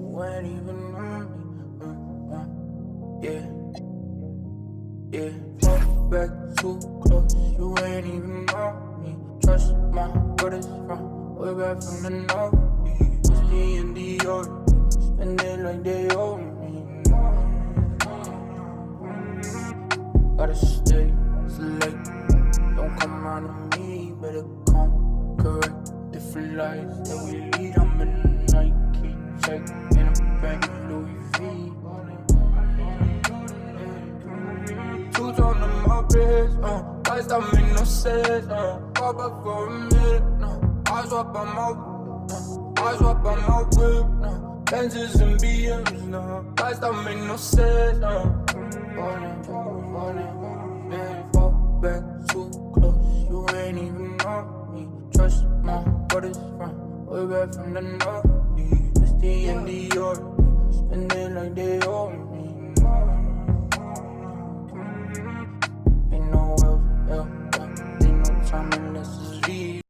you ain't even on me. Yeah, fall back too close, you ain't even on me. Trust my brothers from way back from the north. It's the and the order, spend it like they owe me. Gotta stay select, don't come around to me, better come correct. Different lives that we lead, I'm in the Nike check, in a bank, Louis V. Two on the mopeds, lights don't make no sense, pop up for a minute, eyes up on my whip, Benzes and BMs, lights don't make no sense, fall back too close, you ain't even on me. Trust my brothers from way back from the north. It's the and the order, spend it like they owe me. Ain't no else, ain't no time unless it's V.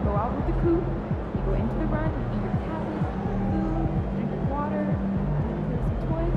Go out with the coupe, you go into the run, you eat your cabbage, food, drink your water, play some toys.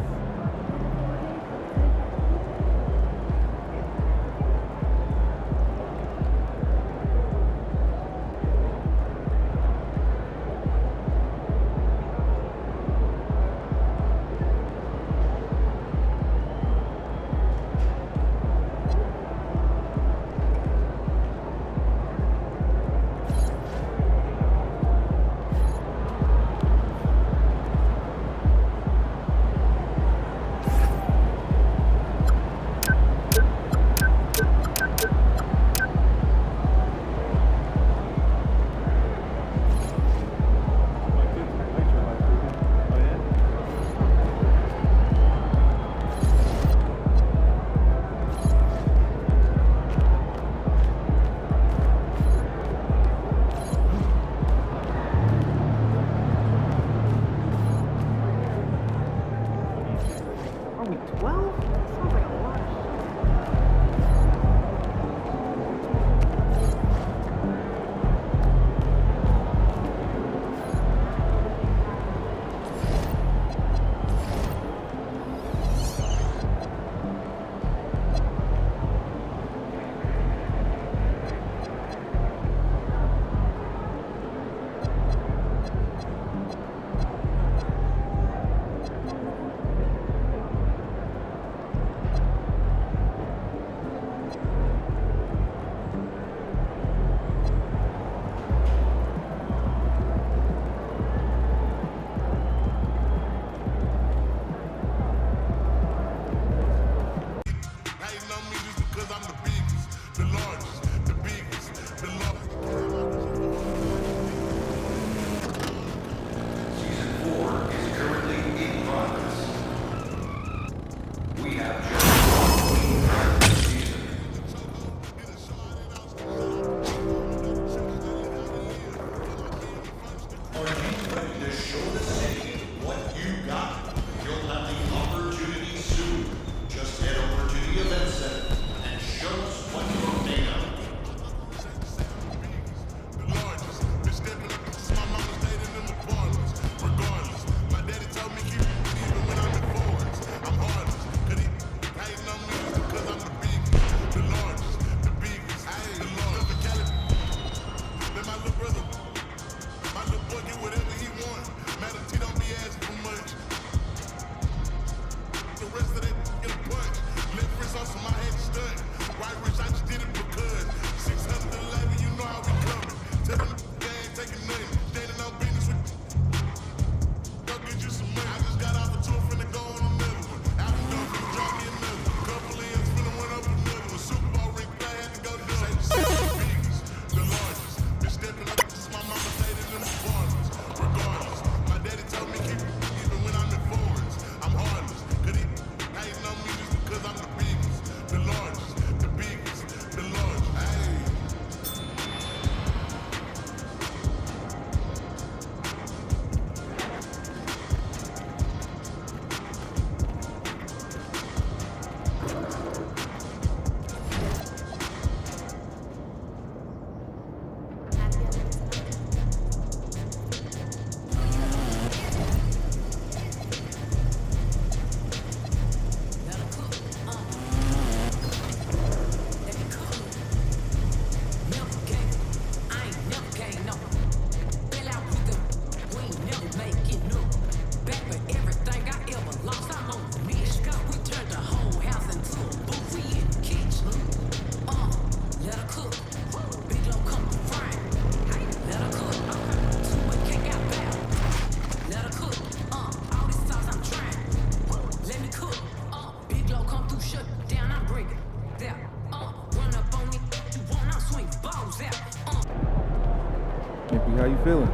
How you feeling?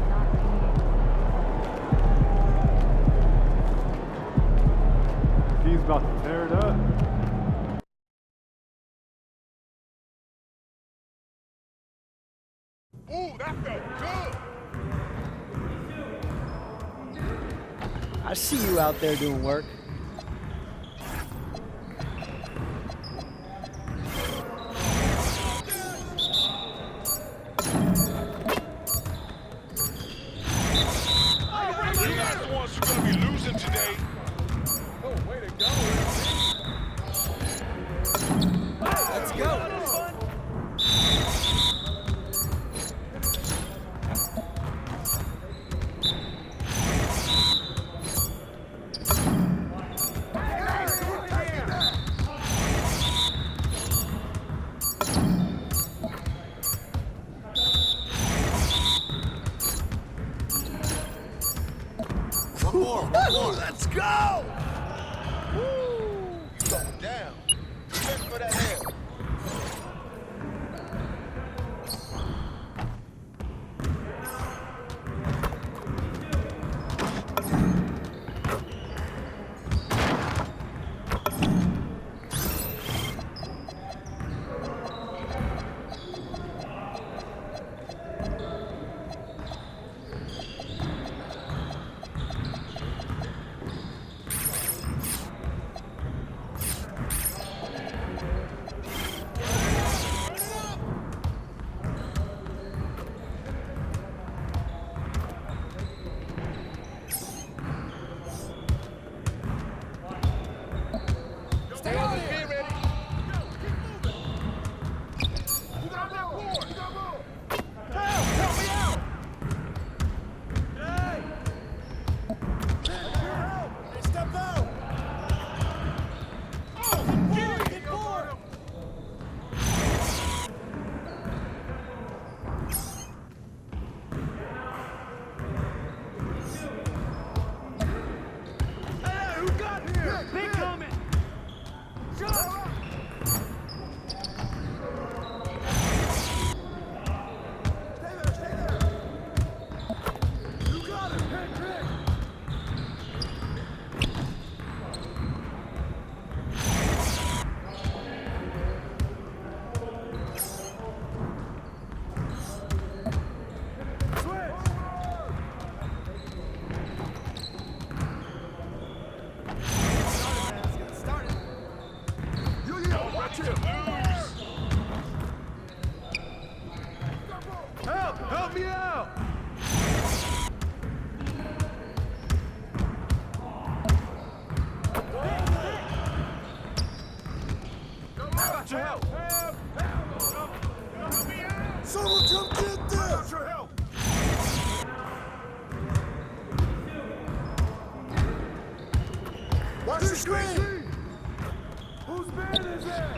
Not being He's about to tear it up. Ooh, that felt good. I see you out there doing work. You guys the ones who are gonna be losing today. Oh, way to go. Let's go. One more. Let's go. Woo. You going down. Ready for that hell. Stay on the feet, ready. You got that board. You got more. Help me out. Hey. Hey, step out. Oh, get board. Hey, who got here? Big coming. Shot. Stay there. You got it. Pick. Help me out! Got your help! Help me out! Someone come get this! Got your help! Watch the screen! Whose man is that?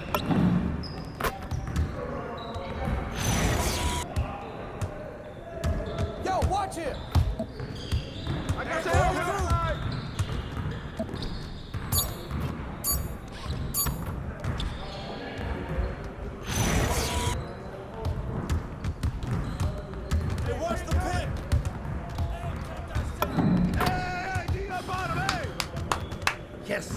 Yo, watch him! I got your help! Hey, watch the pit! Hey, dig up on him, hey! Yes!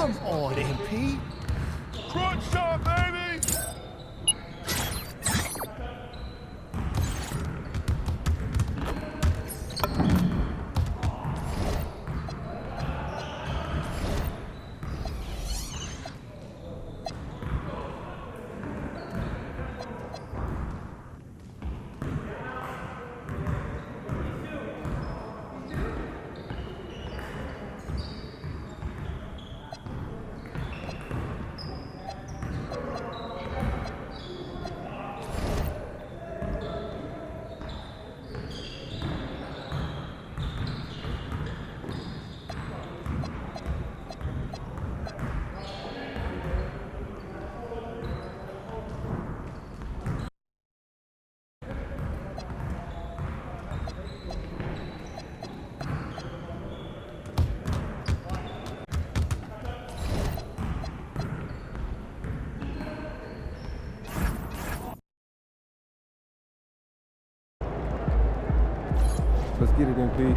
Come on, MP. Crunch time, baby! Let's get it, MP.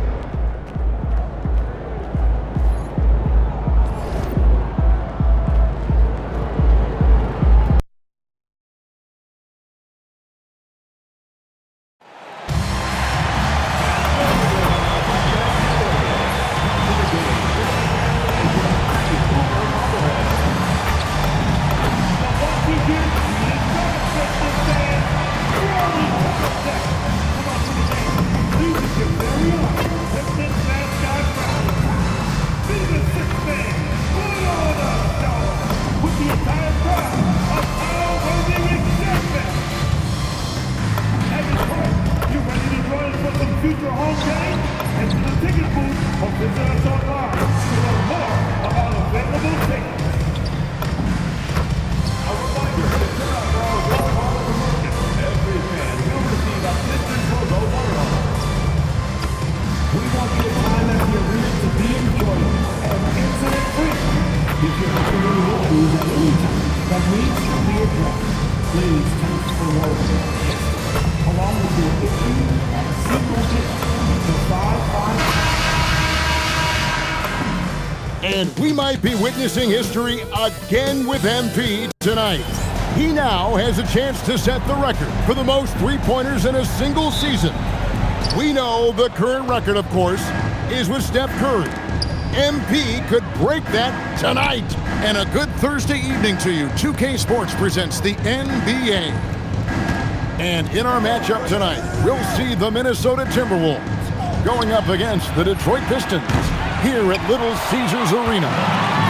Future home game and to the ticket booth or visit us online to learn more about available tickets. A reminder to turn out for our World Hall promotion. Every fan will receive a Pistons logo water. We want the time at the arena to be enjoyable and incident-free. If you're considering issues at any time that needs to be addressed, please text the word along with your issue and a single hit to 555. And we might be witnessing history again with MP tonight. He now has a chance to set the record for the most three-pointers in a single season. We know the current record, of course, is with Steph Curry. MP could break that tonight. And a good Thursday evening to you. 2K Sports presents the NBA. And in our matchup tonight, we'll see the Minnesota Timberwolves going up against the Detroit Pistons here at Little Caesars Arena.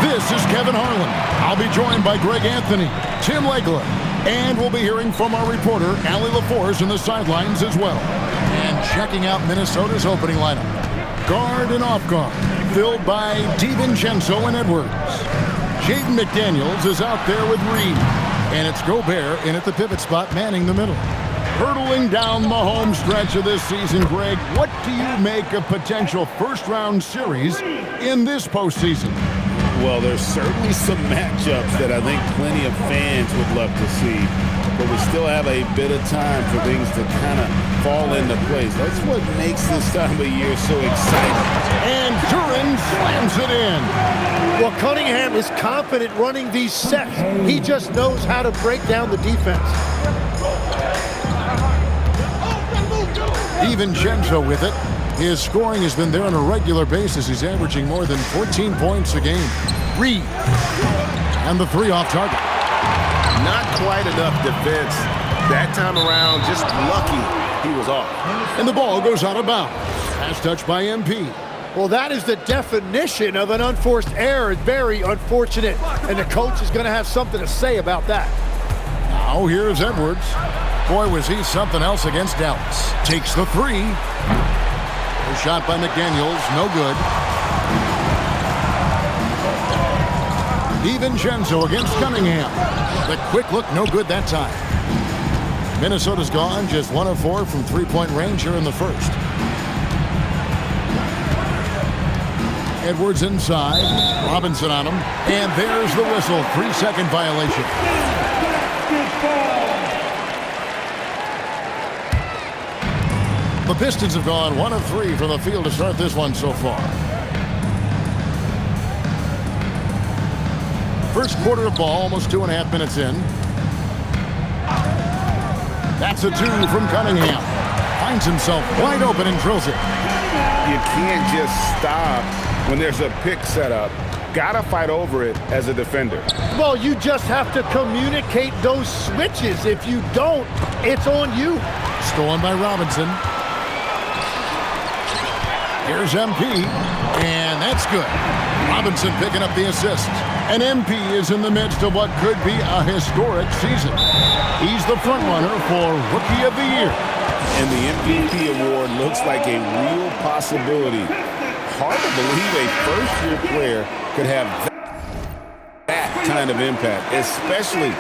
This is Kevin Harlan. I'll be joined by Greg Anthony, Tim Legler, and we'll be hearing from our reporter, Allie LaForce, in the sidelines as well. And checking out Minnesota's opening lineup. Guard and off guard, filled by DiVincenzo and Edwards. Jaden McDaniels is out there with Reed. And it's Gobert in at the pivot spot, manning the middle. Hurtling down the home stretch of this season, Greg, what do you make of potential first-round series in this postseason? Well, there's certainly some matchups that I think plenty of fans would love to see, but we still have a bit of time for things to kind of fall into place. That's what makes this time of year so exciting. And Duren slams it in. Well, Cunningham is confident running these sets. He just knows how to break down the defense. DiVincenzo with it. His scoring has been there on a regular basis. He's averaging more than 14 points a game. Reed. And the three off target. Not quite enough defense. That time around, just lucky he was off. And the ball goes out of bounds. Pass touch by MP. Well, that is the definition of an unforced error. Very unfortunate. And the coach is going to have something to say about that. Now here's Edwards. Boy, was he something else against Dallas. Takes the three. A shot by McDaniels, no good. DiVincenzo against Cunningham. The quick look, no good that time. Minnesota's gone, just 1 of 4 from three-point range here in the first. Edwards inside, Robinson on him, and there's the whistle, 3-second violation. The Pistons have gone 1 of 3 from the field to start this one so far. First quarter of ball, almost 2.5 minutes in. That's a 2 from Cunningham. Finds himself wide open and drills it. You can't just stop when there's a pick set up. Gotta fight over it as a defender. Well, you just have to communicate those switches. If you don't, it's on you. Stolen by Robinson. Here's MP, and that's good. Robinson picking up the assist. And MP is in the midst of what could be a historic season. He's the front runner for Rookie of the Year. And the MVP award looks like a real possibility. Hard to believe a first-year player could have that kind of impact, especially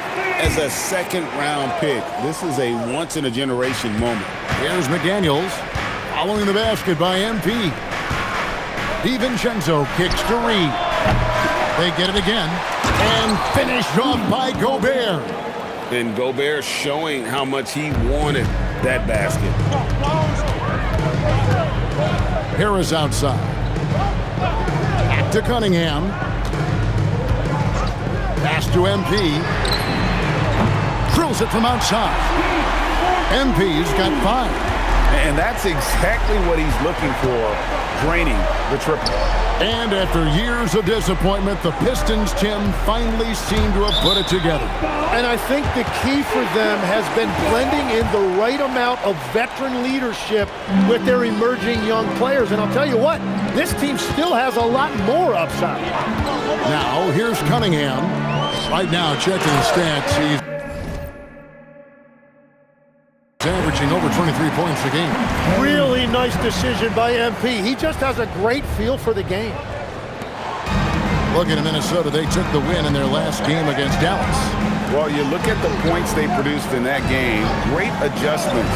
as a second-round pick. This is a once-in-a-generation moment. Here's McDaniels following the basket by MP. DiVincenzo kicks to Reed. They get it again and finished off by Gobert. And Gobert showing how much he wanted that basket. Harris outside. Back to Cunningham. Pass to MP. Drills it from outside. MP's got 5. And that's exactly what he's looking for, draining the triple. And after years of disappointment, the Pistons, Tim, finally seem to have put it together. And I think the key for them has been blending in the right amount of veteran leadership with their emerging young players. And I'll tell you what, this team still has a lot more upside. Now, here's Cunningham. Right now, checking the stats, he's averaging over 23 points a game. Really nice decision by MP. He just has a great feel for the game. Looking at Minnesota, they took the win in their last game against Dallas. Well, you look at the points they produced in that game, great adjustments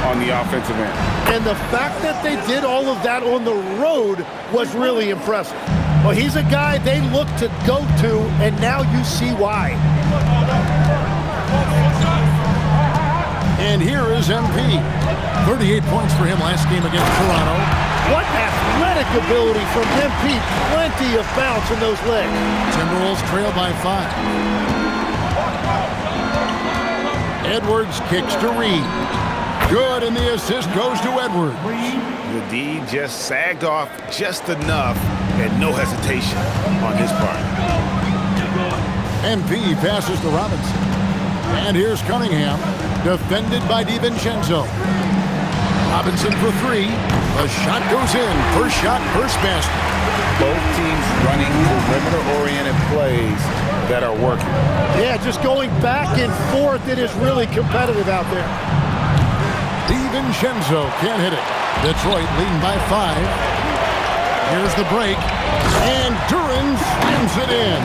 on the offensive end. And the fact that they did all of that on the road was really impressive. Well, he's a guy they look to go to, and now you see why. And here is MP. 38 points for him last game against Toronto. What athletic ability from MP. Plenty of bounce in those legs. Timberwolves trail by 5. Edwards kicks to Reed. Good, and the assist goes to Edwards. The D just sagged off just enough and no hesitation on his part. MP passes to Robinson. And here's Cunningham, defended by DiVincenzo. Robinson for 3. The shot goes in. First shot, first basket. Both teams running perimeter-oriented plays that are working. Yeah, just going back and forth. It is really competitive out there. DiVincenzo can't hit it. Detroit leading by 5. Here's the break. And Duren slams it in.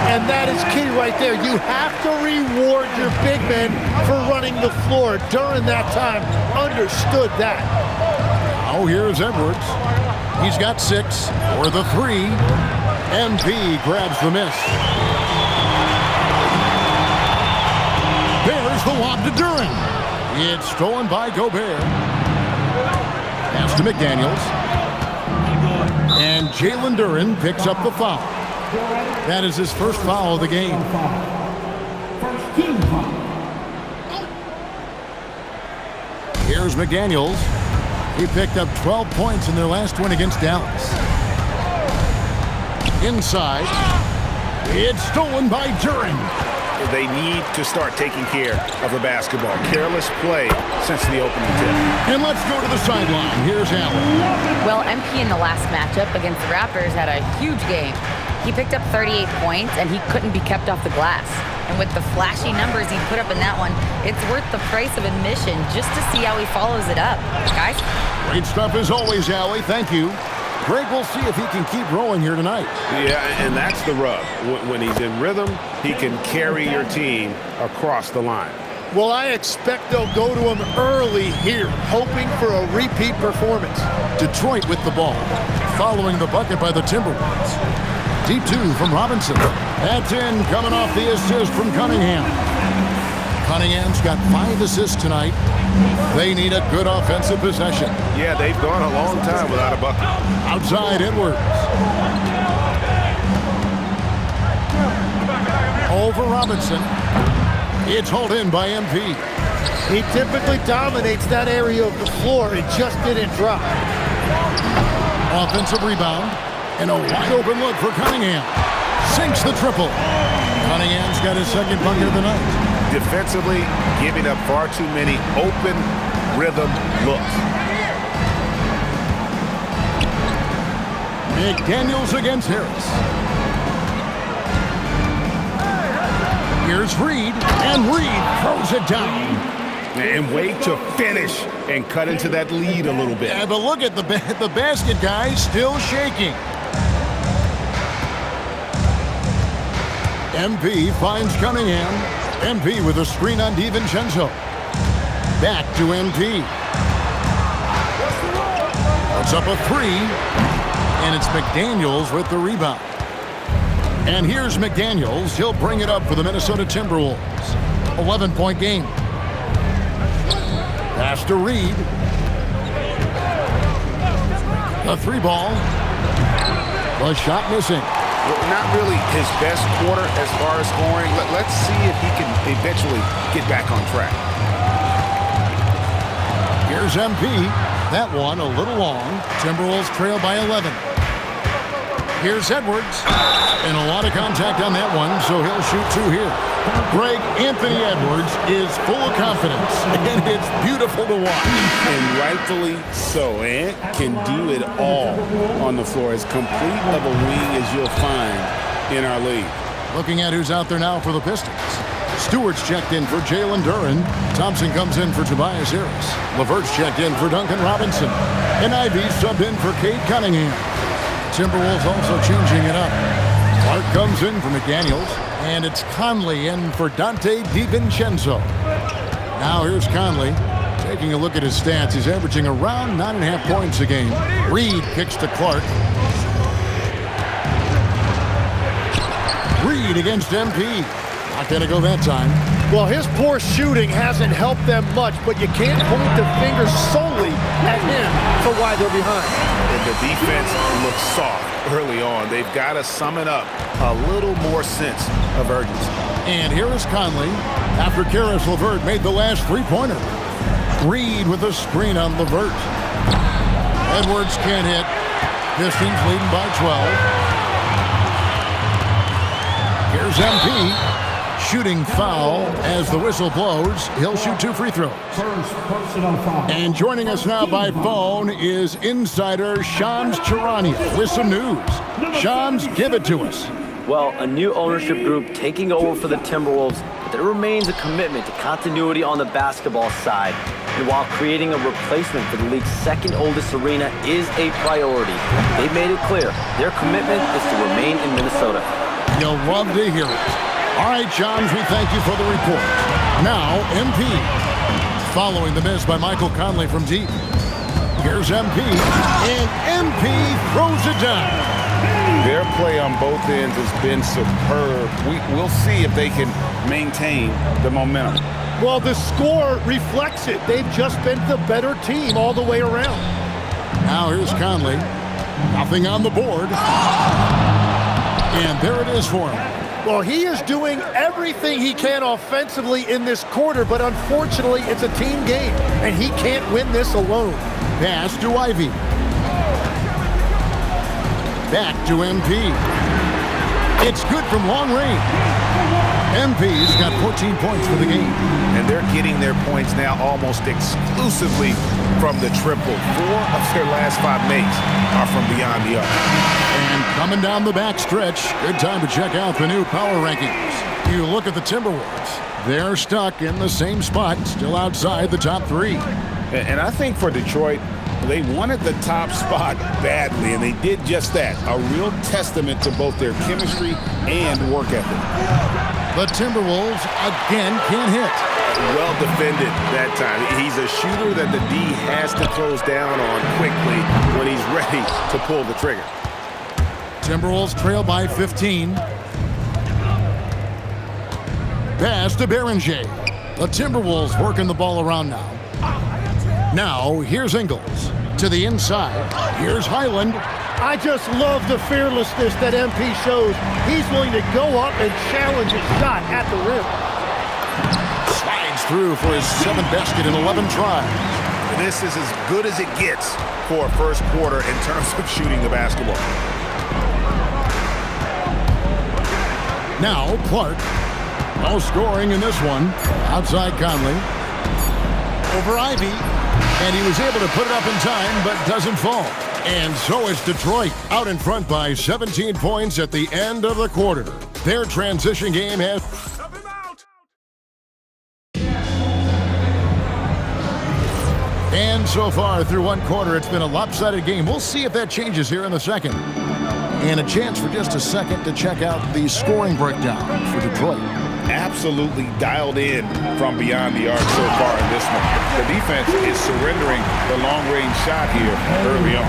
And that is key right there. You have to reward your big men for running the floor. During that time, understood that. Now here's Edwards. He's got 6 for the 3. MP grabs the miss. There's the lob to Duren. It's stolen by Gobert. Pass to McDaniels. And Jalen Duren picks up the foul. That is his first foul of the game. Here's McDaniels. He picked up 12 points in their last win against Dallas. Inside. It's stolen by Duren. They need to start taking care of the basketball. Careless play since the opening tip. And let's go to the sideline. Here's Allen. Well, MP in the last matchup against the Raptors had a huge game. He picked up 38 points, and he couldn't be kept off the glass. And with the flashy numbers he put up in that one, it's worth the price of admission just to see how he follows it up. Guys? Great stuff as always, Allie. Thank you. Greg, we'll see if he can keep rolling here tonight. Yeah, and that's the rub. When he's in rhythm, he can carry your team across the line. Well, I expect they'll go to him early here, hoping for a repeat performance. Detroit with the ball, following the bucket by the Timberwolves. Deep 2 from Robinson. That's in, coming off the assist from Cunningham. Cunningham's got 5 assists tonight. They need a good offensive possession. Yeah, they've gone a long time without a bucket. Outside Edwards. over Robinson. It's hauled in by MP. He typically dominates that area of the floor. It just didn't drop. Offensive rebound. And a wide open look for Cunningham. Sinks the triple. Cunningham's got his second bucket of the night. Defensively, giving up far too many open rhythm looks. McDaniels against Harris. Here's Reed, and Reed throws it down. And wait to finish and cut into that lead a little bit. Yeah, but look at the basket, guys, still shaking. MP finds Cunningham. MP with a screen on DiVincenzo. Back to MP. Puts up a three, and it's McDaniels with the rebound. And here's McDaniels. He'll bring it up for the Minnesota Timberwolves. 11-point game. Pass to Reed. The three ball. The shot missing. Well, not really his best quarter as far as scoring. Let's see if he can eventually get back on track. Here's MP. That one a little long. Timberwolves trail by 11. Here's Edwards. And a lot of contact on that one, so he'll shoot two here. Greg, Anthony Edwards is full of confidence, and it's beautiful to watch. And rightfully so. Ant can do it all on the floor. As complete of a wing as you'll find in our league. Looking at who's out there now for the Pistons. Stewart's checked in for Jalen Duren. Thompson comes in for Tobias Harris. LeVert's checked in for Duncan Robinson. And Ivy subbed in for Cade Cunningham. Timberwolves also changing it up. Clark comes in for McDaniels. And it's Conley in for Dante DiVincenzo. Now here's Conley. Taking a look at his stats, he's averaging around 9.5 points a game. Reed kicks to Clark. Reed against MP. Not going to go that time. Well, his poor shooting hasn't helped them much, but you can't point the finger solely at him for why they're behind. And the defense looks soft early on. They've got to sum it up a little more sense of urgency. And here is Conley after Karis LeVert made the last three-pointer. Reed with a screen on LeVert. Edwards can't hit. Pistons leading by 12. Here's MP. Shooting foul as the whistle blows. He'll shoot two free throws. And joining us now by phone is insider Shams Charania with some news. Shams, give it to us. Well, a new ownership group taking over for the Timberwolves, but there remains a commitment to continuity on the basketball side. And while creating a replacement for the league's second oldest arena is a priority, they've made it clear their commitment is to remain in Minnesota. You'll love to hear it. All right, Johns, we thank you for the report. Now, MP. Following the miss by Michael Conley from deep. Here's MP. And MP throws it down. Their play on both ends has been superb. We'll see if they can maintain the momentum. Well, the score reflects it. They've just been the better team all the way around. Now here's Conley. Nothing on the board. And there it is for him. Well, he is doing everything he can offensively in this quarter, but unfortunately, it's a team game, and he can't win this alone. Pass to Ivy. Back to MP. It's good from long range. MP's got 14 points for the game. And they're getting their points now almost exclusively from the triple. 4 of their last 5 makes are from beyond the arc. And coming down the back stretch, good time to check out the new power rankings. You look at the Timberwolves. They're stuck in the same spot, still outside the top 3. And I think for Detroit, they wanted the top spot badly, and they did just that. A real testament to both their chemistry and work ethic. The Timberwolves again can't hit. Well defended that time. He's a shooter that the D has to close down on quickly when he's ready to pull the trigger. Timberwolves trail by 15. Pass to Berenger. The Timberwolves working the ball around now. Now, here's Ingles. To the inside. Here's Highland. I just love the fearlessness that MP shows. He's willing to go up and challenge a shot at the rim. Slides through for his 7th basket in 11 tries. This is as good as it gets for a first quarter in terms of shooting the basketball. Now Clark. No scoring in this one. Outside Conley. Over Ivy. And he was able to put it up in time, but doesn't fall. And so is Detroit, out in front by 17 points at the end of the quarter. Their transition game has... And so far through one quarter, it's been a lopsided game. We'll see if that changes here in the second. And a chance for just a second to check out the scoring breakdown for Detroit. Absolutely dialed in from beyond the arc so far in this one. The defense is surrendering the long-range shot here early on.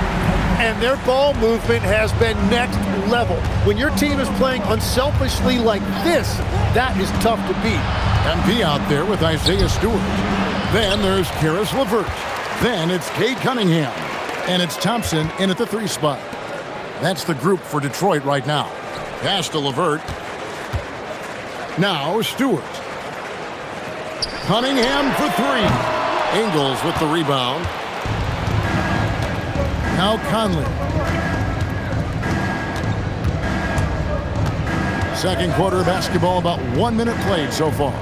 And their ball movement has been next level. When your team is playing unselfishly like this, that is tough to beat. MP out there with Isaiah Stewart. Then there's Karis LeVert. Then it's Cade Cunningham. And it's Thompson in at the 3 spot. That's the group for Detroit right now. Pass to LeVert. Now Stewart. Cunningham for 3. Ingles with the rebound. Now Conley. Second quarter of basketball, about 1 minute played so far.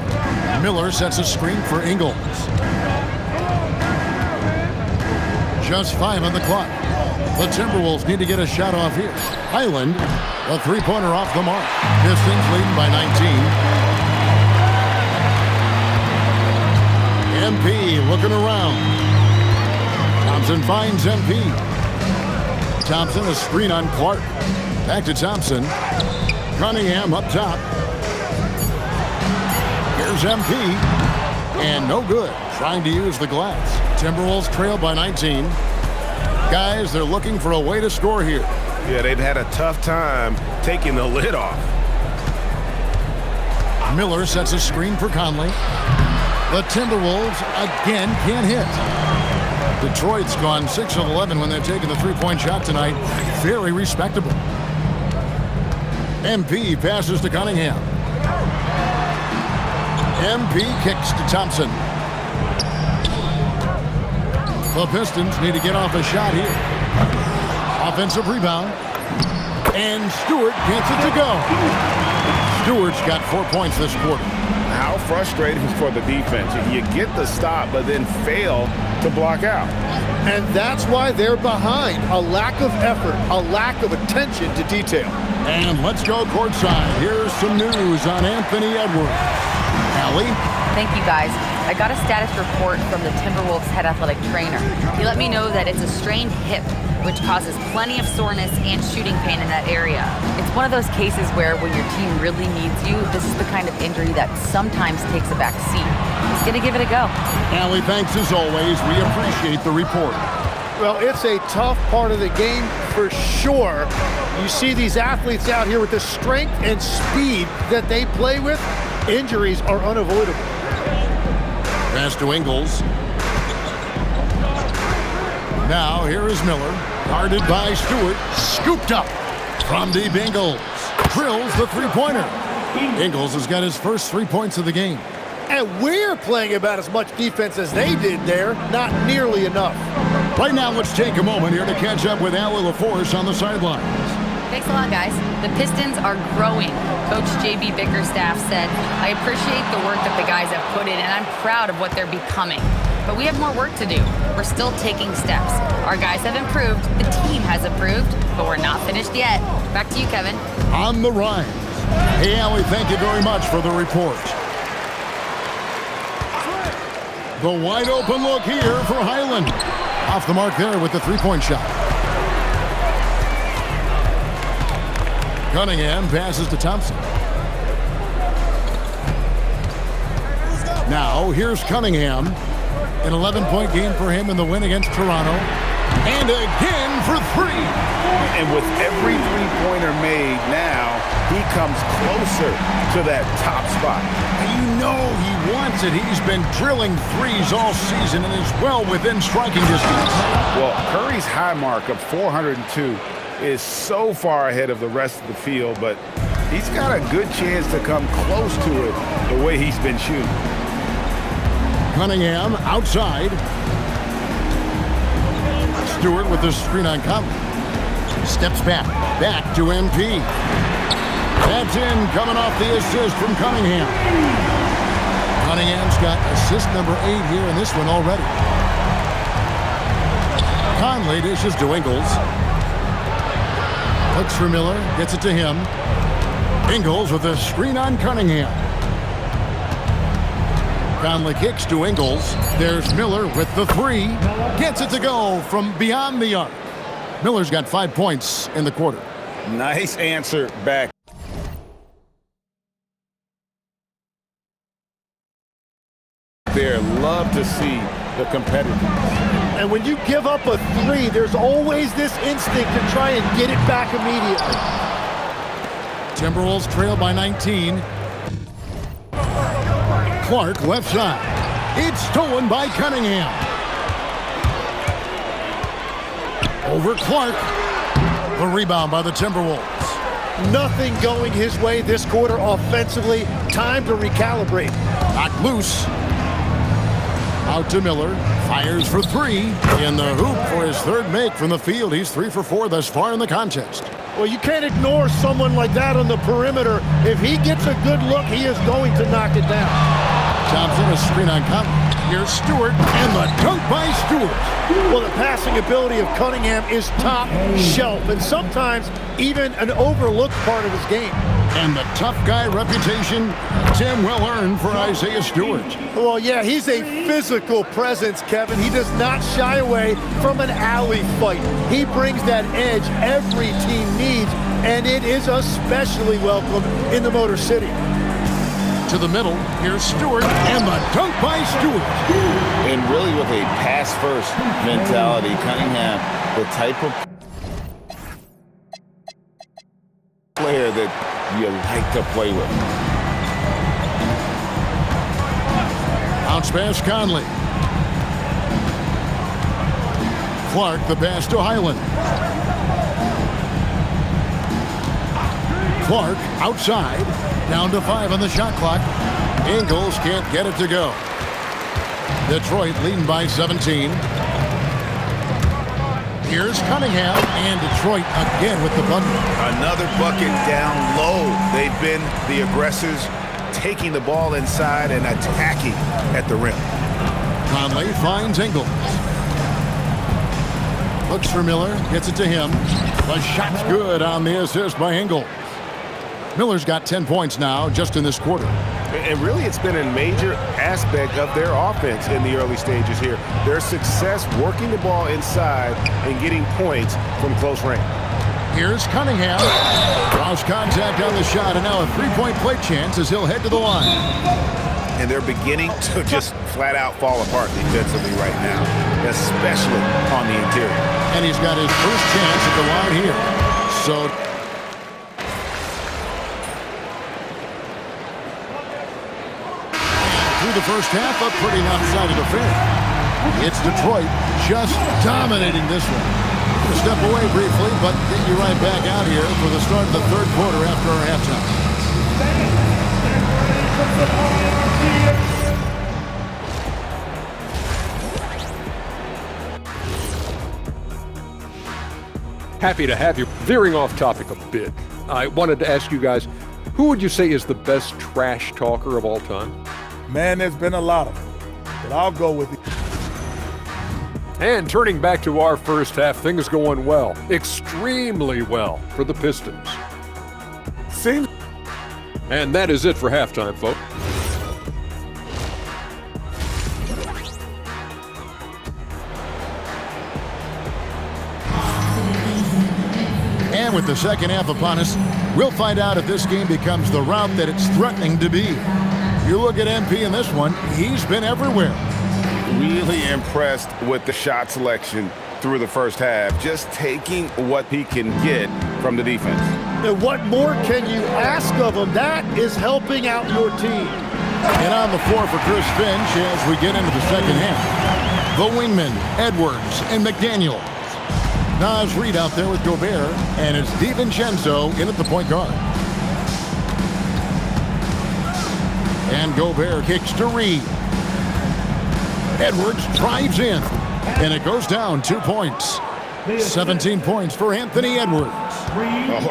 Miller sets a screen for Ingles. Just 5 on the clock. The Timberwolves need to get a shot off here. Highland, a 3-pointer off the mark. Pistons leading by 19. MP looking around. Thompson finds MP. Thompson, a screen on Clark. Back to Thompson. Cunningham up top. Here's MP. And no good. Trying to use the glass. Timberwolves trail by 19. Guys, they're looking for a way to score here. Yeah, they've had a tough time taking the lid off. Miller sets a screen for Conley. The Timberwolves again can't hit. Detroit's gone 6 of 11 when they've taken the 3-point shot tonight. Very respectable. MP passes to Cunningham. MP kicks to Thompson. The Pistons need to get off a shot here. Offensive rebound. And Stewart gets it to go. Stewart's got 4 points this quarter. How frustrating for the defense. You get the stop, but then fail to block out. And that's why they're behind. A lack of effort, a lack of attention to detail. And let's go courtside. Here's some news on Anthony Edwards. Allie? Thank you, guys. I got a status report from the Timberwolves head athletic trainer. He let me know that it's a strained hip, which causes plenty of soreness and shooting pain in that area. It's one of those cases where when your team really needs you, this is the kind of injury that sometimes takes a back seat. He's gonna give it a go. Allie, thanks as always. We appreciate the report. Well, it's a tough part of the game for sure. You see these athletes out here with the strength and speed that they play with. Injuries are unavoidable. Pass to Ingles. Now here is Miller, guarded by Stewart, scooped up from deep. Ingles drills the 3-pointer. Ingles has got his first 3 points of the game. And we're playing about as much defense as they did there, not nearly enough. Right now, let's take a moment here to catch up with Allie LaForce on the sidelines. Thanks a lot, guys. The Pistons are growing. Coach J.B. Bickerstaff said, I appreciate the work that the guys have put in, and I'm proud of what they're becoming. But we have more work to do. We're still taking steps. Our guys have improved, the team has improved, but we're not finished yet. Back to you, Kevin. On the Rhymes. Hey, Allie, thank you very much for the report. The wide open look here for Highland. Off the mark there with the 3-point shot. Cunningham passes to Thompson. Now, here's Cunningham. An 11-point game for him in the win against Toronto. And again for 3. And with every 3-pointer made now, he comes closer to that top spot. You know he wants it. He's been drilling threes all season and is well within striking distance. Well, Curry's high mark of 402 is so far ahead of the rest of the field, but he's got a good chance to come close to it the way he's been shooting. Cunningham outside. Stewart with the screen on Conley. Steps back to MP. That's in, coming off the assist from Cunningham. Cunningham's got assist number 8 here in this one already. Conley dishes to Ingles. Looks for Miller, gets it to him. Ingles with a screen on Cunningham. Conley kicks to Ingles. There's Miller with the 3. Gets it to go from beyond the arc. Miller's got 5 points in the quarter. Nice answer back. There, love to see the competitiveness. And when you give up a 3, there's always this instinct to try and get it back immediately. Timberwolves trail by 19. Clark left side. It's stolen by Cunningham. Over Clark. The rebound by the Timberwolves. Nothing going his way this quarter offensively. Time to recalibrate. Knocked loose. Out to Miller. Fires for 3. In the hoop for his 3rd make from the field. He's 3 for 4 thus far in the contest. Well, you can't ignore someone like that on the perimeter. If he gets a good look, he is going to knock it down. Thompson, a screen on Conley. Here's Stewart, and the dunk by Stewart. Well, the passing ability of Cunningham is top shelf, and sometimes even an overlooked part of his game. And the tough guy reputation, Tim, well earned for Isaiah Stewart. Well, yeah, he's a physical presence, Kevin. He does not shy away from an alley fight. He brings that edge every team needs, and it is especially welcome in the Motor City. To the middle, here's Stewart, and the dunk by Stewart. And really with a pass-first mentality, Cunningham, the type of player that you like to play with. Bounce pass, Conley. Clark, the pass to Highland. Clark outside. Down to 5 on the shot clock. Ingles can't get it to go. Detroit leading by 17. Here's Cunningham, and Detroit again with the bundle. Another bucket down low. They've been the aggressors, taking the ball inside and attacking at the rim. Conley finds Ingles. Looks for Miller, gets it to him. The shot's good on the assist by Ingles. Miller's got 10 points now just in this quarter. And really, it's been a major aspect of their offense in the early stages here. Their success working the ball inside and getting points from close range. Here's Cunningham. Lost contact on the shot, and now a three-point play chance as he'll head to the line. And they're beginning to just flat out fall apart defensively right now, especially on the interior. And he's got his first chance at the line here. So through the first half, a pretty lopsided affair. It's Detroit just dominating this one. We'll step away briefly, but get you right back out here for the start of the 3rd quarter after our halftime. Happy to have you. Veering off topic a bit, I wanted to ask you guys, who would you say is the best trash talker of all time? Man, there's been a lot of them, but I'll go with it. And turning back to our first half, things going well, extremely well for the Pistons. Seems. And that is it for halftime, folks. And with the second half upon us, we'll find out if this game becomes the route that it's threatening to be. You look at MP in this one, he's been everywhere. Really impressed with the shot selection through the first half, just taking what he can get from the defense. And what more can you ask of him? That is helping out your team. And on the floor for Chris Finch as we get into the second half. The wingmen, Edwards and McDaniel. Naz Reid out there with Gobert, and it's DiVincenzo in at the point guard. And Gobert kicks to Reid. Edwards drives in, and it goes down 2 points. 17 points for Anthony Edwards.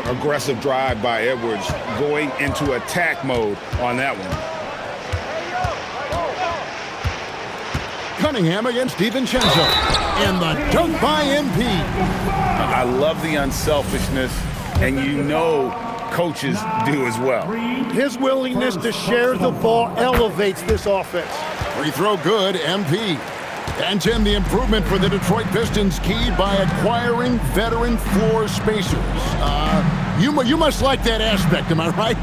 Aggressive drive by Edwards, going into attack mode on that one. Cunningham against DiVincenzo, and the dunk by MP. I love the unselfishness, and you know coaches do as well. His willingness to share the ball elevates this offense. Free throw good, MP. And Tim, the improvement for the Detroit Pistons keyed by acquiring veteran floor spacers. You must like that aspect, am I right?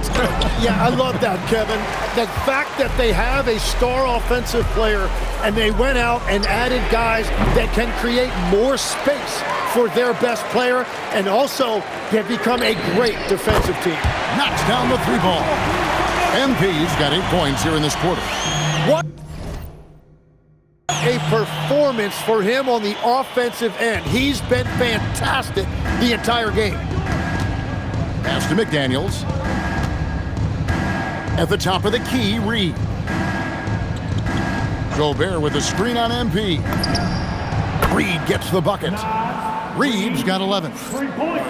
Yeah, I love that, Kevin. The fact that they have a star offensive player and they went out and added guys that can create more space for their best player and also have become a great defensive team. Knocks down the three ball. MP's got 8 points here in this quarter. What a performance for him on the offensive end. He's been fantastic the entire game. Pass to McDaniels. At the top of the key, Reid. Gobert with a screen on MP. Reid gets the bucket. Reid's got 11.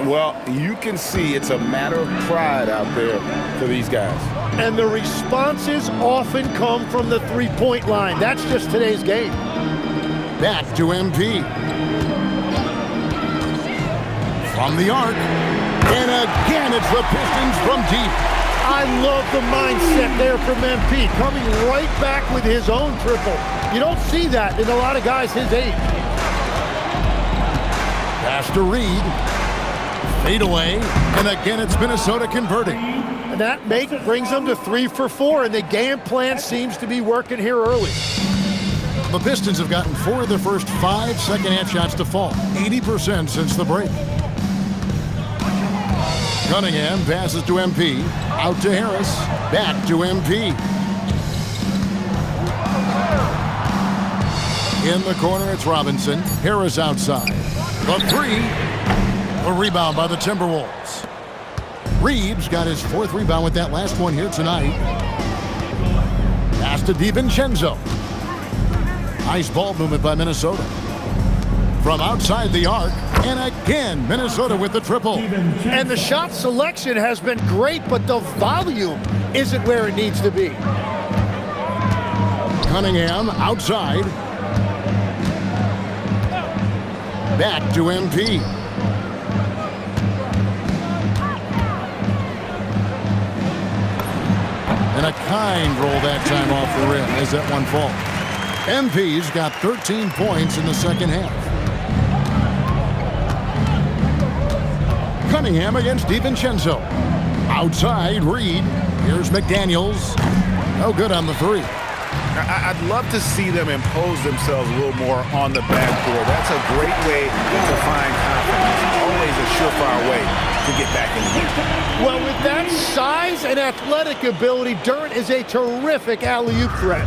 Well, you can see it's a matter of pride out there for these guys. And the responses often come from the three-point line. That's just today's game. Back to MP. From the arc. And again, it's the Pistons from deep. I love the mindset there from MP, coming right back with his own triple. You don't see that in a lot of guys his age. Pass to Reid. Fade away. And again, it's Minnesota converting. And that brings them to 3 for 4, and the game plan seems to be working here early. The Pistons have gotten 4 of their first 5 second-half shots to fall. 80% since the break. Cunningham passes to MP. Out to Harris. Back to MP. In the corner, it's Robinson. Harris outside. The three. A rebound by the Timberwolves. Reid's got his 4th rebound with that last one here tonight. Pass to DiVincenzo. Nice ball movement by Minnesota. From outside the arc, and again, Minnesota with the triple. And the shot selection has been great, but the volume isn't where it needs to be. Cunningham outside. Back to MP. And a kind roll that time off the rim as that one falls. MP's got 13 points in the second half. Cunningham against DiVincenzo. Outside, Reid. Here's McDaniels. No good on the three. I'd love to see them impose themselves a little more on the backboard. That's a great way to find confidence. Always a surefire way to get back in the game. Well, with that size and athletic ability, Durant is a terrific alley-oop threat.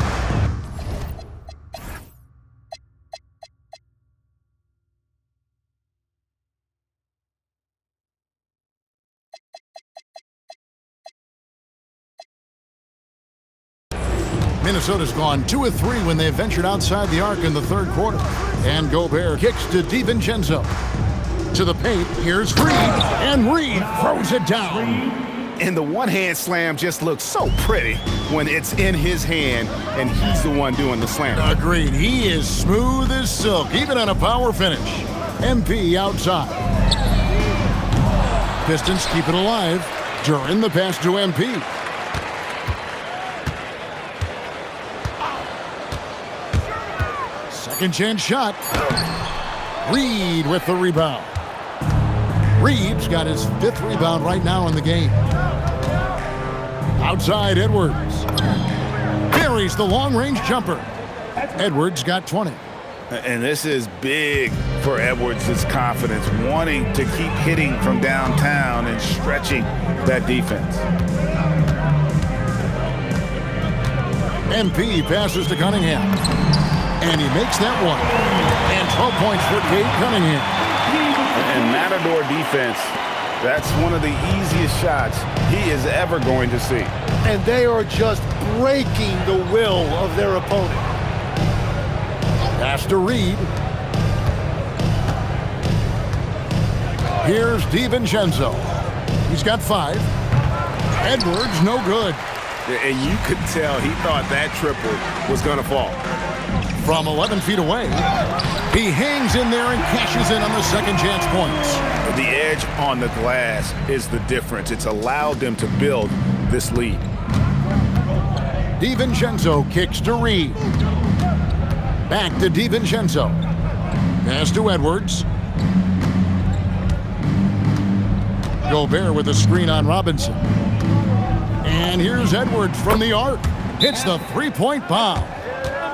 Minnesota's gone 2 of 3 when they ventured outside the arc in the third quarter. And Gobert kicks to DiVincenzo. To the paint, here's Reid, and Reid throws it down. And the one-hand slam just looks so pretty when it's in his hand and he's the one doing the slam. Agreed. He is smooth as silk, even on a power finish. MP outside. Pistons keep it alive. During the pass to MP. Second chance shot. Reid with the rebound. Reid's got his 5th rebound right now in the game. Outside Edwards. Buries the long-range jumper. Edwards got 20. And this is big for Edwards' confidence, wanting to keep hitting from downtown and stretching that defense. MP passes to Cunningham. And he makes that one. And 12 points for Cade Cunningham. And Matador defense, that's one of the easiest shots he is ever going to see. And they are just breaking the will of their opponent. Pass to Reed. Here's DiVincenzo. He's got 5. Edwards, no good. And you could tell he thought that triple was going to fall. From 11 feet away, he hangs in there and cashes in on the second chance points. The edge on the glass is the difference. It's allowed them to build this lead. DiVincenzo kicks to Reed. Back to DiVincenzo. Pass to Edwards. Gobert with a screen on Robinson. And here's Edwards from the arc. Hits the three-point bomb.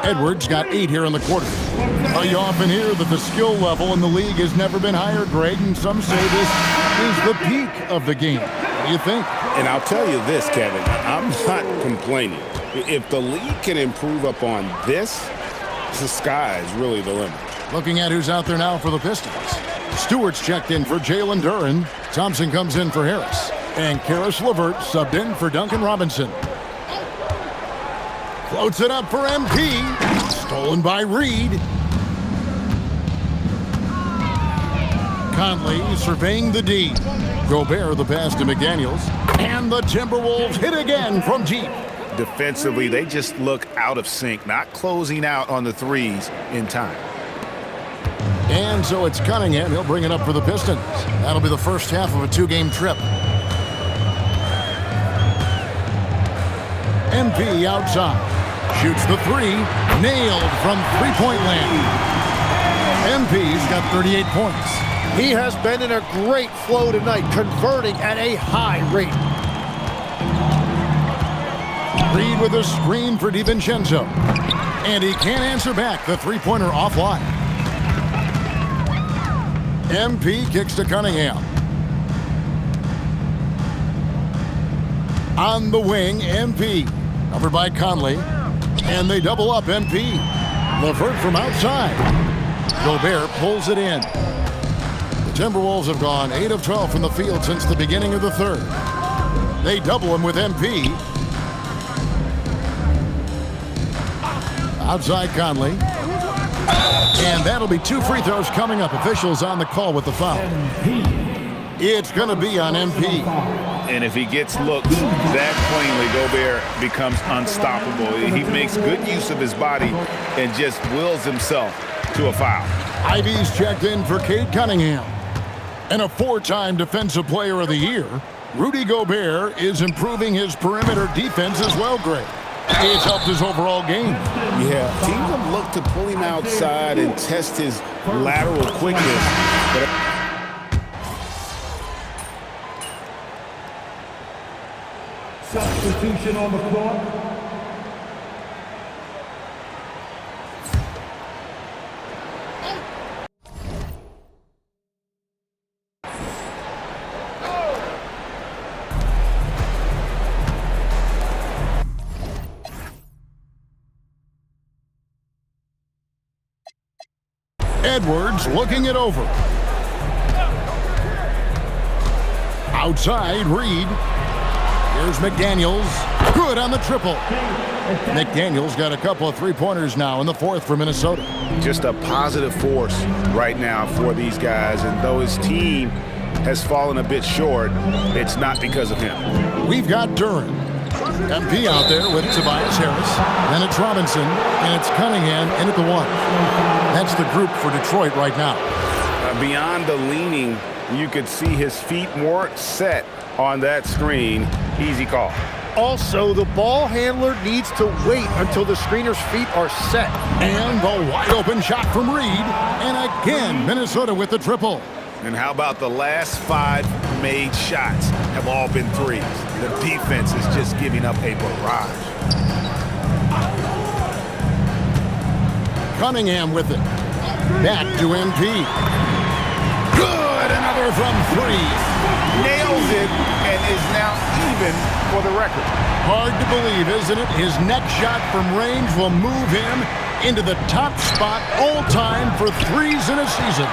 Edwards got 8 here in the quarter. You often hear that the skill level in the league has never been higher, Greg, and some say this is the peak of the game. What do you think? And I'll tell you this, Kevin, I'm not complaining. If the league can improve upon this, the sky is really the limit. Looking at who's out there now for the Pistons. Stewart's checked in for Jalen Duren. Thompson comes in for Harris. And Karis LeVert subbed in for Duncan Robinson. Floats it up for MP. Stolen by Reed. Conley surveying the D. Gobert the pass to McDaniels. And the Timberwolves hit again from deep. Defensively, they just look out of sync, not closing out on the threes in time. And so it's Cunningham. He'll bring it up for the Pistons. That'll be the first half of a 2-game trip. MP outside. Shoots the 3. Nailed from three-point land. MP's got 38 points. He has been in a great flow tonight, converting at a high rate. Reed with a screen for DiVincenzo. And he can't answer back. The three-pointer offline. MP kicks to Cunningham. On the wing, MP. Covered by Conley. And they double up MP. LeVert from outside. Gobert pulls it in. The Timberwolves have gone 8 of 12 from the field since the beginning of the third. They double him with MP. Outside Conley. And that'll be 2 free throws coming up. Officials on the call with the foul. It's going to be on MP. And if he gets looked that plainly, Gobert becomes unstoppable. He makes good use of his body and just wills himself to a foul. Ivy's checked in for Cade Cunningham. And a 4-time Defensive Player of the Year, Rudy Gobert is improving his perimeter defense as well, Greg. It's helped his overall game. Yeah, teams have looked to pull him outside and test his lateral quickness. Substitution on the floor. Edwards looking it over. Outside, Reed. Here's McDaniels. Good on the triple. McDaniels got a couple of three-pointers now in the fourth for Minnesota. Just a positive force right now for these guys. And though his team has fallen a bit short, it's not because of him. We've got Duren. MP out there with Tobias Harris. Then it's Robinson. And it's Cunningham in at the 1. That's the group for Detroit right now. Beyond the leaning, you could see his feet more set on that screen. Easy call. Also, the ball handler needs to wait until the screener's feet are set. And the wide open shot from Reed. And again, Minnesota with the triple. And how about the last 5 made shots have all been threes? The defense is just giving up a barrage. Cunningham with it. Back to MP. Good, another from 3. Nails it and is now even for the record. Hard to believe, isn't it? His next shot from range will move him into the top spot all time for threes in a season.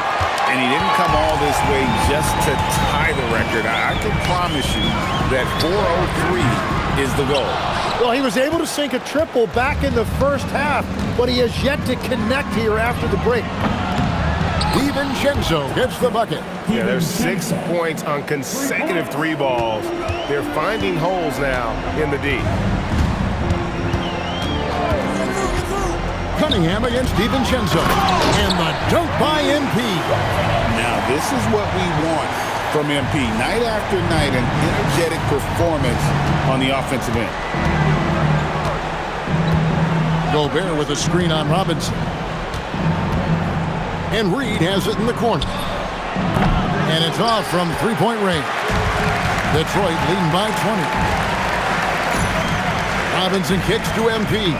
And he didn't come all this way just to tie the record. I can promise you that 4:03 is the goal. Well, he was able to sink a triple back in the first half, but he has yet to connect here after the break. DiVincenzo gets the bucket. Yeah, there's 6 points on consecutive 3 balls. They're finding holes now in the D. Cunningham against DiVincenzo. And the dunk by MP. Now, this is what we want from MP. Night after night, an energetic performance on the offensive end. Gobert with a screen on Robinson. And Reed has it in the corner. And it's off from three-point range. Detroit leading by 20. Robinson kicks to MP.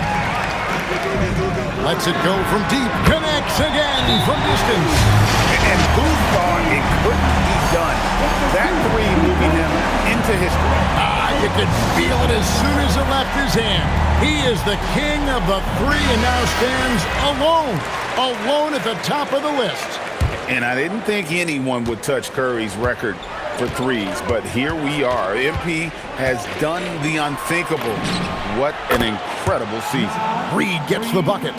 Lets it go from deep. Connects again from distance. And who thought it couldn't be done? That three moving him into history. You could feel it as soon as it left his hand. He is the king of the three and now stands alone at the top of the list. And I didn't think anyone would touch Curry's record for threes, but here we are. MP has done the unthinkable. What an incredible season. Reed gets the bucket.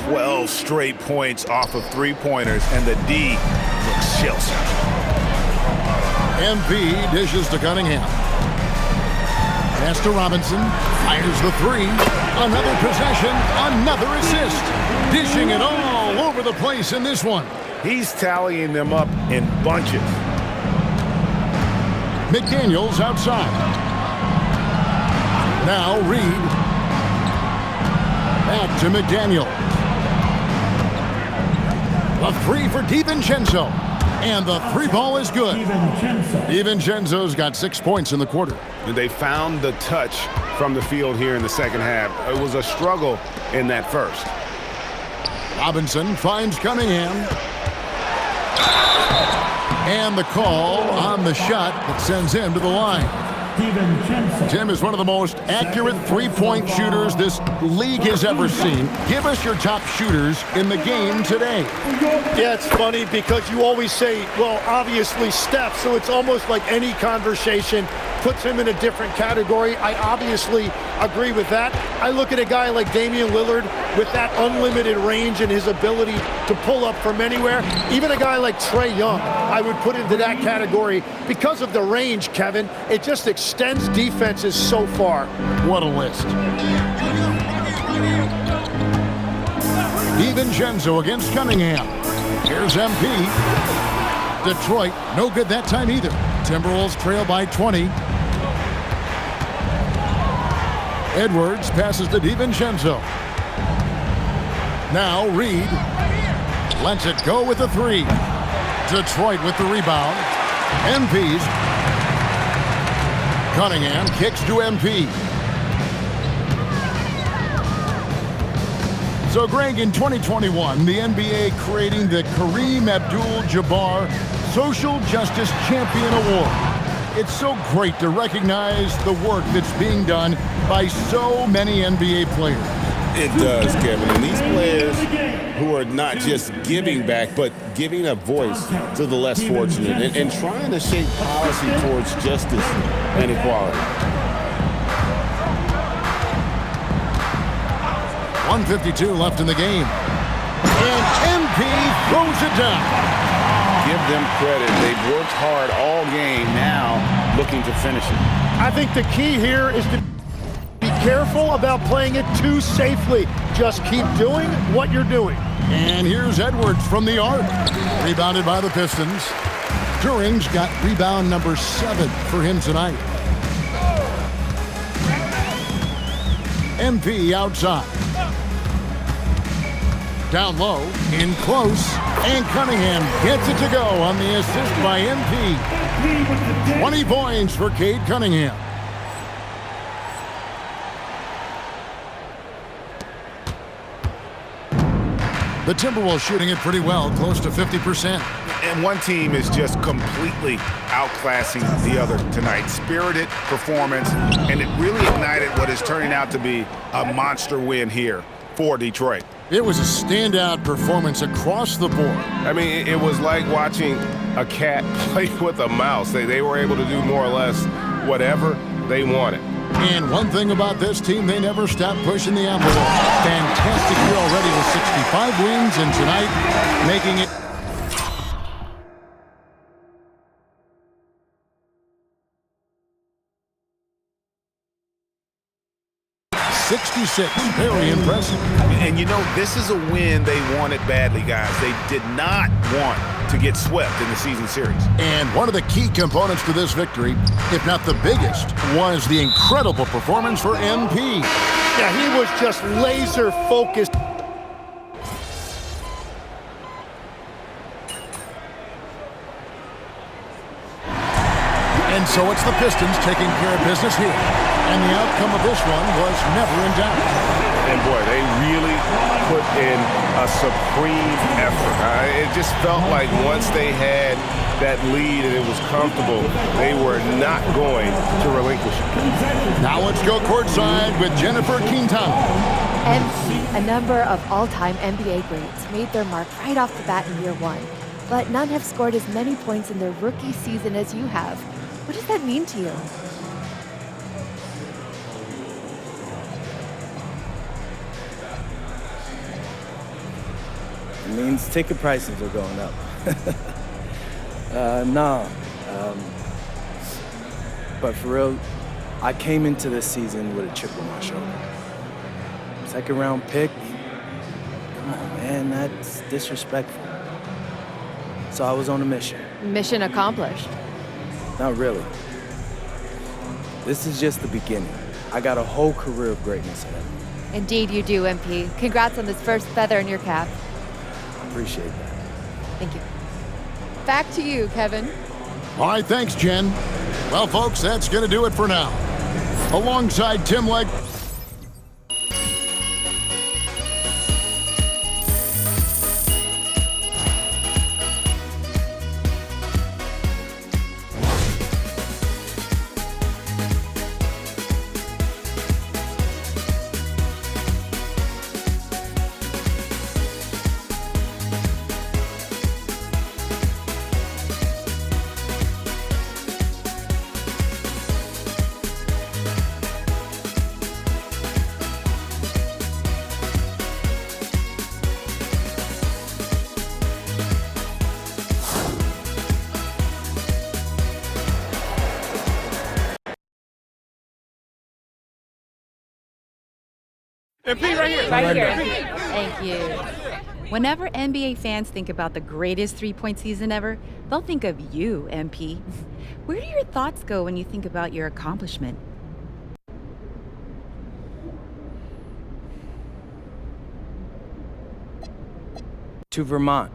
12 straight points off of three-pointers, and the D looks shell-shocked. MP dishes to Cunningham. Pass to Robinson. Fires the three. Another possession. Another assist. Dishing it all over the place in this one. He's tallying them up in bunches. McDaniels outside. Now Reed. Back to McDaniel. A three for DiVincenzo. And the three ball is good. DiVincenzo's got 6 points in the quarter. They found the touch from the field here in the second half. It was a struggle in that first. Robinson finds Cunningham. And the call on the shot that sends him to the line. Tim is one of the most accurate three-point shooters this league has ever seen. Give us your top shooters in the game today. Yeah, it's funny because you always say, well, obviously Steph, so it's almost like any conversation puts him in a different category. I obviously agree with that. I look at a guy like Damian Lillard with that unlimited range and his ability to pull up from anywhere. Even a guy like Trae Young, I would put into that category because of the range, Kevin. It just extends defenses so far. What a list. DiVincenzo against Cunningham. Here's MP. Detroit, no good that time either. Timberwolves trail by 20. Edwards passes to DiVincenzo. Now Reed lets it go with the three. Detroit with the rebound. MP's. Cunningham kicks to MP. So, Greg, in 2021, the NBA creating the Kareem Abdul-Jabbar Social Justice Champion Award. It's so great to recognize the work that's being done by so many NBA players. It does, Kevin. And these players who are not just giving back, but giving a voice to the less fortunate and trying to shape policy towards justice and equality. 1:52 left in the game. And MP throws it down. Give them credit. They've worked hard all game, now looking to finish it. I think the key here is to be careful about playing it too safely. Just keep doing what you're doing. And here's Edwards from the arc. Rebounded by the Pistons. Turing's got rebound number 7 for him tonight. MP outside. Down low, in close, and Cunningham gets it to go on the assist by MP. 20 points for Cade Cunningham. The Timberwolves shooting it pretty well, close to 50%. And one team is just completely outclassing the other tonight. Spirited performance, and it really ignited what is turning out to be a monster win here for Detroit. It was a standout performance across the board. I mean, it was like watching a cat play with a mouse. They were able to do more or less whatever they wanted. And one thing about this team, they never stopped pushing the envelope. Fantastic year already with 65 wins, and tonight making it 66. Very impressive. And you know, this is a win they wanted badly, guys. They did not want to get swept in the season series. And one of the key components to this victory, if not the biggest, was the incredible performance for MP. Yeah, he was just laser focused. And so it's the Pistons taking care of business here. And the outcome of this one was never in doubt. And boy, they really put in a supreme effort. It just felt like once they had that lead and it was comfortable, they were not going to relinquish it. Now let's go courtside with Jennifer Quintana. And a number of all-time NBA greats made their mark right off the bat in year one. But none have scored as many points in their rookie season as you have. What does that mean to you? It means ticket prices are going up. But for real, I came into this season with a chip on my shoulder. Second round pick? Come on, man, that's disrespectful. So I was on a mission. Mission accomplished. Not really. This is just the beginning. I got a whole career of greatness ahead of me. Indeed you do, MP. Congrats on this first feather in your cap. Appreciate that. Thank you. Back to you, Kevin. All right, thanks, Jen. Well, folks, that's going to do it for now. Alongside Tim Legg. MP right here. Right here. Thank you. Whenever NBA fans think about the greatest three-point season ever, they'll think of you, MP. Where do your thoughts go when you think about your accomplishment? To Vermont.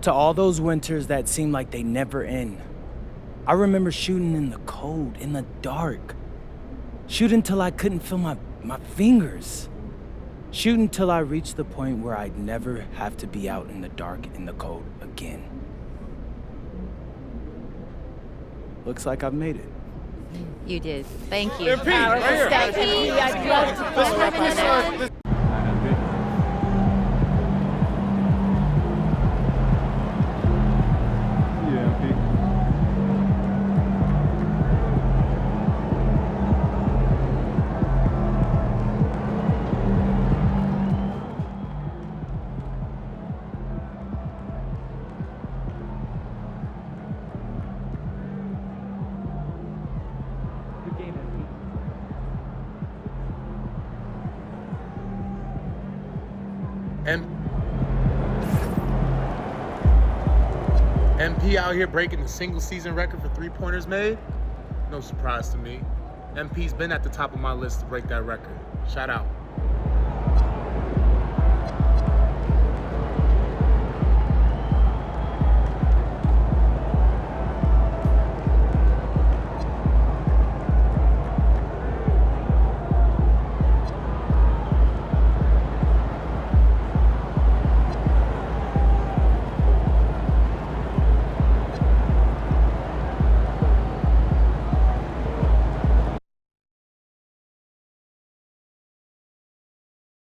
To all those winters that seemed like they never end. I remember shooting in the cold, in the dark. Shooting till I couldn't feel my fingers. Shooting till I reached the point where I'd never have to be out in the dark, in the cold again. Looks like I've made it. You did. Thank you. MP, right here. I'd love to follow up on that. MP out here breaking the single season record for three-pointers made? No surprise to me. MP's been at the top of my list to break that record. Shout out.